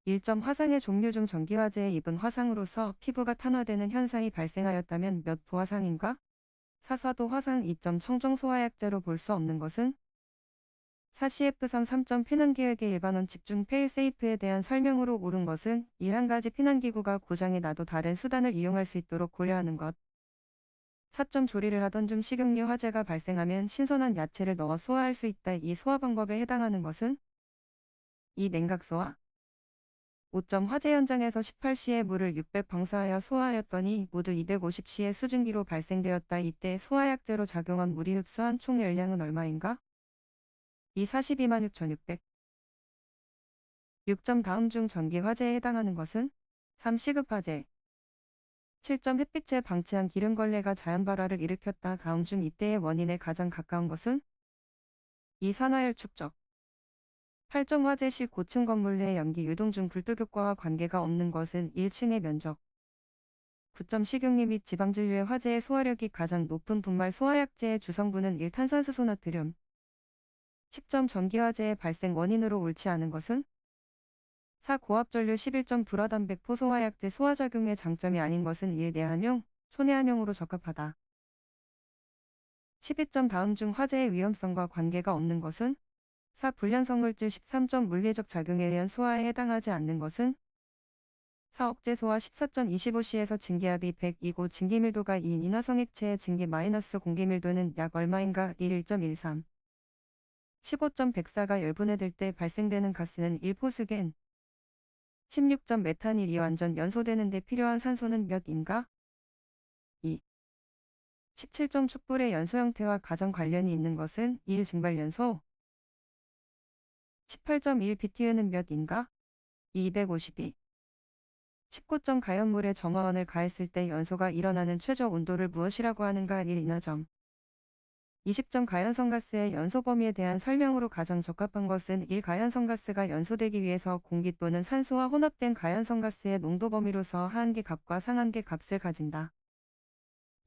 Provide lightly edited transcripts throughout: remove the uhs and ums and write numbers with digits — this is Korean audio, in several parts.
1점 화상의 종류 중 전기화재에 입은 화상으로서 피부가 탄화되는 현상이 발생하였다면 몇 도 화상인가? 4도 화상. 2점 청정 소화약제로 볼 수 없는 것은? 4 CF3 3점 피난계획의 일반원 집중 페일세이프에 대한 설명으로 옳은 것은 1. 한 가지 피난기구가 고장이 나도 다른 수단을 이용할 수 있도록 고려하는 것. 4점 조리를 하던 중 식용유 화재가 발생하면 신선한 야채를 넣어 소화할 수 있다. 이 소화 방법에 해당하는 것은? 2. 냉각소화. 5점 화재 현장에서 18시에 물을 600 방사하여 소화하였더니 모두 250시의 수증기로 발생되었다. 이때 소화약제로 작용한 물이 흡수한 총 열량은 얼마인가? 2. 42만 6,600. 6점 다음 중 전기 화재에 해당하는 것은? 3. 시급화재. 7점 햇빛에 방치한 기름걸레가 자연발화를 일으켰다. 다음 중 이때의 원인에 가장 가까운 것은? 2. 산화열 축적. 8점 화재 시 고층 건물 내 연기 유동 중 불뚝효과와 관계가 없는 것은 1층의 면적. 9점 식용유 및 지방진류의 화재의 소화력이 가장 높은 분말 소화약제의 주성분은 1. 탄산수소 나트륨. 10점 전기화재의 발생 원인으로 옳지 않은 것은? 4. 고압전류. 11점 불화단백 포소화약제 소화작용의 장점이 아닌 것은 1. 내한용, 초내한용으로 적합하다. 12점 다음 중 화재의 위험성과 관계가 없는 것은? 4. 불량성물질. 13점 물리적 작용에 의한 소화에 해당하지 않는 것은? 4. 억제소화. 14점 25시에서 증기압이 100이고 증기밀도가 2인 인화성액체의 증기 마이너스 공기밀도는 약 얼마인가? 1.13. 15점 백사가 열분해될 때 발생되는 가스는 1. 포스겐. 16점 메탄일이 완전 연소되는 데 필요한 산소는 몇인가? 2. 17점 촛불의 연소 형태와 가정 관련이 있는 것은? 1. 증발연소. 18점 1. 비티유는 몇인가? 252. 19점 가연물에 정화원을 가했을 때 연소가 일어나는 최저 온도를 무엇이라고 하는가? 1. 인화점. 20점 가연성가스의 연소 범위에 대한 설명으로 가장 적합한 것은? 1. 가연성가스가 연소되기 위해서 공기 또는 산소와 혼합된 가연성가스의 농도 범위로서 하한계 값과 상한계 값을 가진다.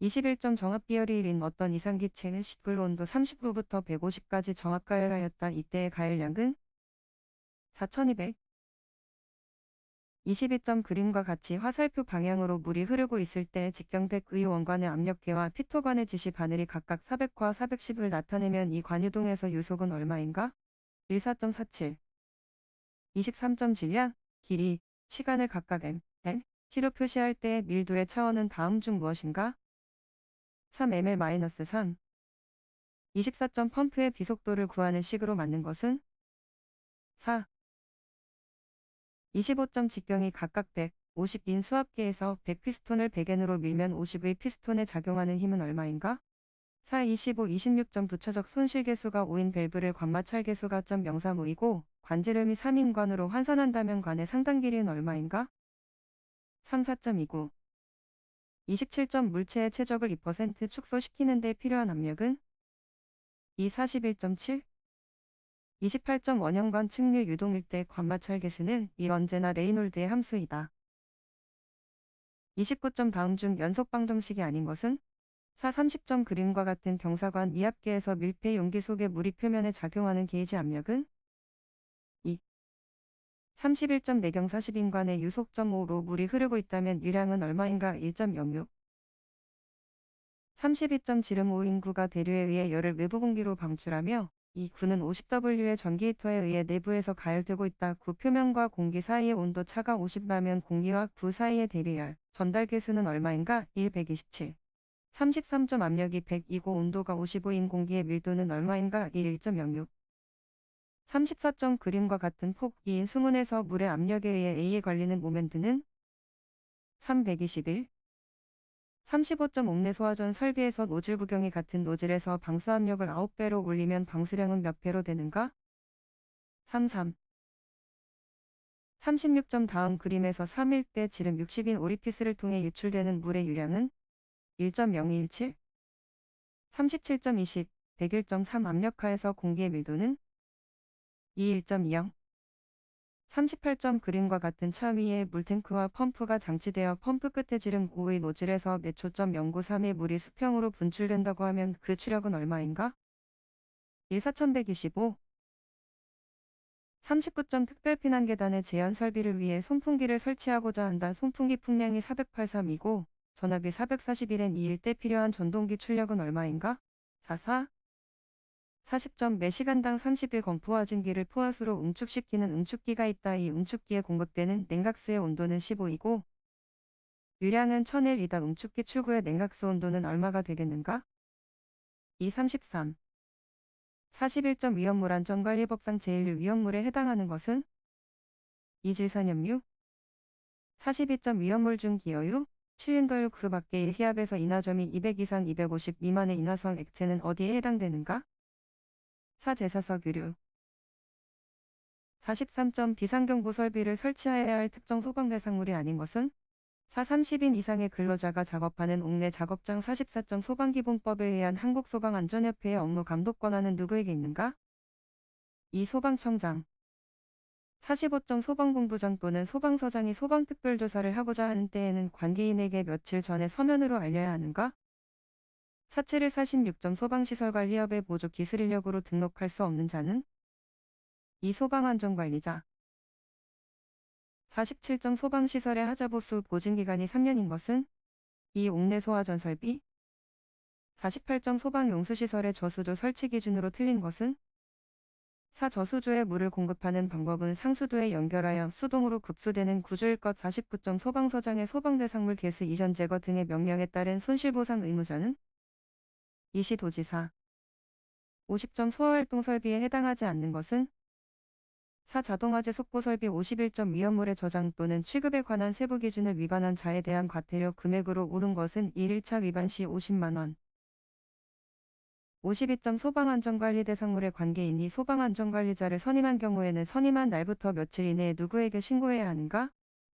21점 정합비열이 1인 어떤 이상기체는 식불 온도 30도부터 150까지 정합가열하였다. 이때의 가열량은? 4200. 22점 그림과 같이 화살표 방향으로 물이 흐르고 있을 때 직경백의 원관의 압력계와 피토관의 지시 바늘이 각각 400과 410을 나타내면 이 관유동에서 유속은 얼마인가? 14.47. 23점 질량, 길이, 시간을 각각 m, l, t로 표시할 때 밀도의 차원은 다음 중 무엇인가? 3ml-3. 24점 펌프의 비속도를 구하는 식으로 맞는 것은? 4. 25점 직경이 각각 100, 50인 수압계에서 100피스톤을 100N으로 밀면 50의 피스톤에 작용하는 힘은 얼마인가? 4. 25, 26점 부차적 손실계수가 5인 밸브를 관마찰계수가 0.035이고 관지름이 3인 관으로 환산한다면 관의 상단 길이는 얼마인가? 3. 4.29. 27점 물체의 최적을 2% 축소시키는 데 필요한 압력은? 2. 41.7. 28점 원형관 측류 유동일 때 관마찰계수는 1. 언제나 레이놀드의 함수이다. 29점 다음 중 연속 방정식이 아닌 것은? 4. 30점 그림과 같은 경사관 미합계에서 밀폐 용기 속의 물이 표면에 작용하는 게이지 압력은? 2. 31점 내경 40인관의 유속점 5로 물이 흐르고 있다면 유량은 얼마인가? 1.06. 32점 지름 5인구가 대류에 의해 열을 외부 공기로 방출하며 이 구는 50W의 전기 히터에 의해 내부에서 가열되고 있다. 구 표면과 공기 사이의 온도 차가 50라면 공기와 구 사이의 대류열, 전달 계수는 얼마인가? 1. 127. 33점 압력이 100이고 온도가 55인 공기의 밀도는 얼마인가? 1. 1.06. 34점 그림과 같은 폭 2인 수문에서 물의 압력에 의해 A에 걸리는 모멘트는? 3. 121. 35점 옥내 소화전 설비에서 노즐 구경이 같은 노즐에서 방수압력을 9배로 올리면 방수량은 몇 배로 되는가? 33. 36점 다음 그림에서 3일 때 지름 60인 오리피스를 통해 유출되는 물의 유량은? 1.0217. 37.20. 101.3 압력하에서 공기의 밀도는? 1.20. 38점 그림과 같은 차 위에 물탱크와 펌프가 장치되어 펌프 끝에 지름 5의 노즐에서 몇 초점 093의 물이 수평으로 분출된다고 하면 그 추력은 얼마인가? 1. 4125. 39점 특별 피난 계단의 제한 설비를 위해 선풍기를 설치하고자 한다. 선풍기 풍량이 483이고 전압이 441N 이일 때 필요한 전동기 출력은 얼마인가? 44. 40점 매 시간당 30일 건포화진기를 포화수로 응축시키는 응축기가 있다. 이 응축기에 공급되는 냉각수의 온도는 15이고 유량은 1000L이다. 응축기 출구의 냉각수 온도는 얼마가 되겠는가? 233. 41점 위험물 안전관리법상 제1류 위험물에 해당하는 것은? 이질산염류. 42점 위험물 중 기어유, 실린더유 그 밖의 일기압에서 인하점이 200 이상 250 미만의 인화성 액체는 어디에 해당되는가? 사제사석유류. 43점 비상경보 설비를 설치하여야 할 특정 소방 대상물이 아닌 것은? 30인 이상의 근로자가 작업하는 옥내 작업장. 44점 소방기본법에 의한 한국소방안전협회의 업무 감독 권한은 누구에게 있는가? 이 소방청장. 45점 소방본부장 또는 소방서장이 소방특별조사를 하고자 하는 때에는 관계인에게 며칠 전에 서면으로 알려야 하는가? 47일 46점 소방시설관리협의 보조 기술인력으로 등록할 수 없는 자는? 이 소방안전관리자. 47점 소방시설의 하자보수 보증기간이 3년인 것은? 이 옥내 소화전 설비. 48점 소방용수시설의 저수조 설치 기준으로 틀린 것은? 저수조에 물을 공급하는 방법은 상수도에 연결하여 수동으로 급수되는 구조일 것. 49점 소방서장의 소방대상물 개수 이전 제거 등의 명령에 따른 손실보상 의무자는? 이시도지사. 50점 소화활동 설비에 해당하지 않는 것은? 자동화재 속보설비. 51점 위험물의 저장 또는 취급에 관한 세부 기준을 위반한 자에 대한 과태료 금액으로 오른 것은 1차 위반 시 50만원. 52점 소방안전관리 대상물의 관계인이 소방안전관리자를 선임한 경우에는 선임한 날부터 며칠 이내에 누구에게 신고해야 하는가?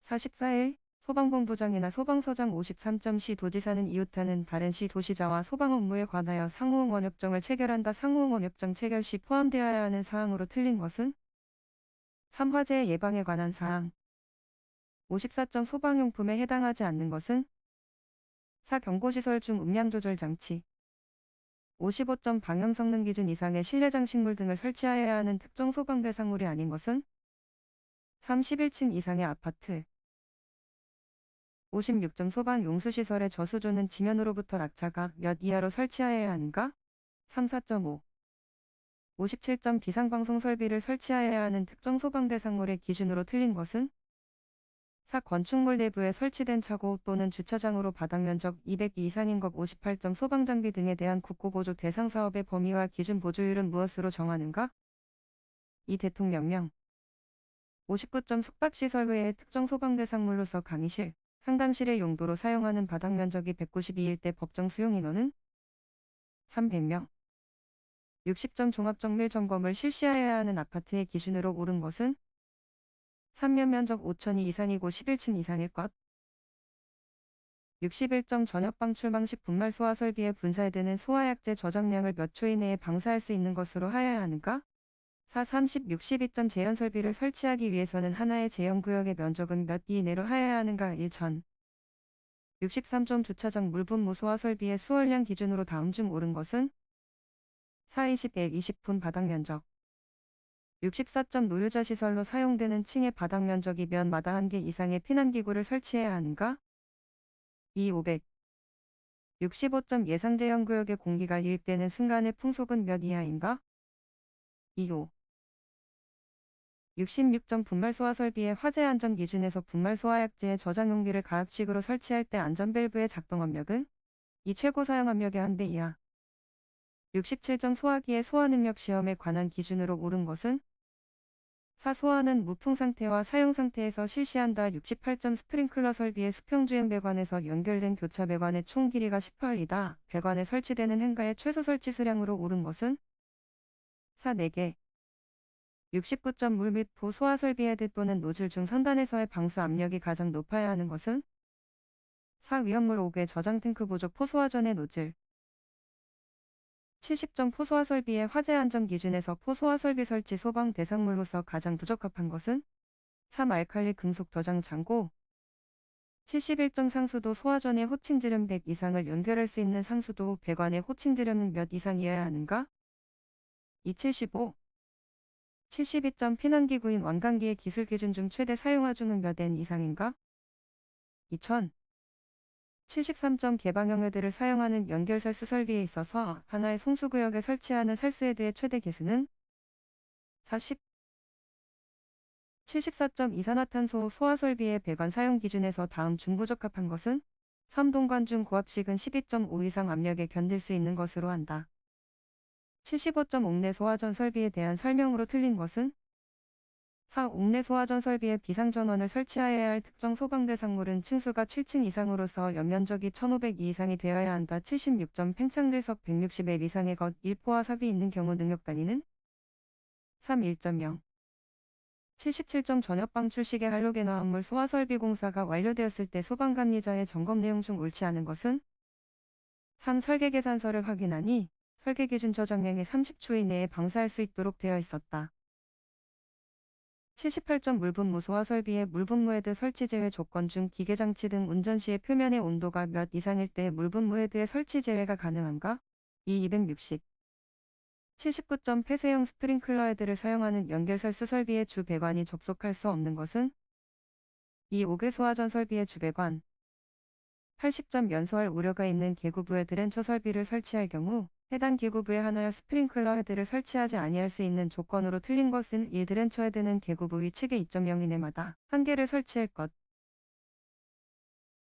44일 소방본부장이나 소방서장. 53점 시도지사는 이웃하는 다른 시도시자와 소방 업무에 관하여 상호응원협정을 체결한다. 상호응원협정 체결 시 포함되어야 하는 사항으로 틀린 것은? 3. 화재 예방에 관한 사항. 54점 소방용품에 해당하지 않는 것은? 4. 경보시설 중 음량조절 장치. 55점 방염 성능 기준 이상의 실내 장식물 등을 설치하여야 하는 특정 소방 대상물이 아닌 것은? 31층 이상의 아파트. 56점 소방 용수시설의 저수조는 지면으로부터 낙차가 몇 이하로 설치하여야 하는가? 34.5. 57점 비상방송 설비를 설치하여야 하는 특정 소방 대상물의 기준으로 틀린 것은? 건축물 내부에 설치된 차고 또는 주차장으로 바닥면적 200 이상인 것. 58점 소방장비 등에 대한 국고보조 대상 사업의 범위와 기준 보조율은 무엇으로 정하는가? 이 대통령령. 59점 숙박시설 외에 특정 소방 대상물로서 강의실, 상담실의 용도로 사용하는 바닥면적이 192일 때 법정 수용인원은? 300명. 60점 종합정밀 점검을 실시하여야 하는 아파트의 기준으로 옳은 것은? 3면 면적 5,000이 이상이고 11층 이상일 것. 61점 전역방 출방식 분말 소화 설비에 분사되는 소화약제 저장량을 몇 초 이내에 방사할 수 있는 것으로 하여야 하는가? 30, 62점 제한 설비를 설치하기 위해서는 하나의 제한구역의 면적은 몇 이 이내로 하여야 하는가? 1천. 63점 주차장 물분무 소화 설비의 수월량 기준으로 다음 중 옳은 것은? 20L 20분 바닥 면적. 64점 노유자 시설로 사용되는 층의 바닥 면적이 면마다 1개 이상의 피난기구를 설치해야 하는가? 500. 65점 예상 제한구역의 공기가 유입되는 순간의 풍속은 몇 이하인가? 5. 66점 분말소화 설비의 화재 안전 기준에서 분말소화약제의 저장 용기를 가압식으로 설치할 때 안전밸브의 작동 압력은? 이 최고 사용 압력의 1배 이하. 67점 소화기의 소화 능력 시험에 관한 기준으로 옳은 것은? 소화는 무풍 상태와 사용 상태에서 실시한다. 68점 스프링클러 설비의 수평주행 배관에서 연결된 교차 배관의 총 길이가 18이다. 배관에 설치되는 행가의 최소 설치 수량으로 옳은 것은? 4개. 69점 물 및 포 소화 설비 헤드 또는 노즐 중 선단에서의 방수 압력이 가장 높아야 하는 것은? 위험물 5개 저장 탱크 보조 포소화전의 노즐. 70점 포소화 설비의 화재 안전 기준에서 포소화 설비 설치 소방 대상물로서 가장 부적합한 것은? 3. 알칼리 금속 저장 창고. 71점 상수도 소화전의 호칭지름 100 이상을 연결할 수 있는 상수도 배관의 호칭지름은 몇 이상이어야 하는가? 75. 72점 피난기구인 완강기의 기술 기준 중 최대 사용화 중은 몇 N 이상인가? 2000. 73점 개방형 헤드를 사용하는 연결 살수 설비에 있어서 하나의 송수구역에 설치하는 살수 헤드의 최대 개수는 40. 74점 이산화탄소 소화 설비의 배관 사용 기준에서 다음 중 부적합한 것은 3동관 중 고압식은 12.5 이상 압력에 견딜 수 있는 것으로 한다. 75점 옥내 소화전 설비에 대한 설명으로 틀린 것은 4. 옥내 소화전 설비에 비상전원을 설치하여야 할 특정 소방대상물은 층수가 7층 이상으로서 연면적이 1502 이상이 되어야 한다. 76점 팽창들석 160L 이상의 것 1포화 삽이 있는 경우 능력 단위는 3. 1.0. 77점 전협방 출시계 할로겐 화합물 소화설비 공사가 완료되었을 때 소방관리자의 점검 내용 중 옳지 않은 것은 3. 설계 계산서를 확인하니 설계 기준 저장량의 30초 이내에 방사할 수 있도록 되어 있었다. 78점 물분무 소화설비의 물분무 헤드 설치 제외 조건 중 기계장치 등 운전 시의 표면의 온도가 몇 이상일 때 물분무 헤드의 설치 제외가 가능한가? 260. 79점 폐쇄형 스프링클러 헤드를 사용하는 연결설수 설비의 주 배관이 접속할 수 없는 것은 2. 옥외 소화전 설비의 주 배관. 80점 연소할 우려가 있는 계구부에 드렌처 설비를 설치할 경우 해당 기구부에 하나여 스프링클러 헤드를 설치하지 아니할 수 있는 조건으로 틀린 것은 1. 드렌처 헤드는 계구부 위 측에 2.0 이내마다 한 개를 설치할 것.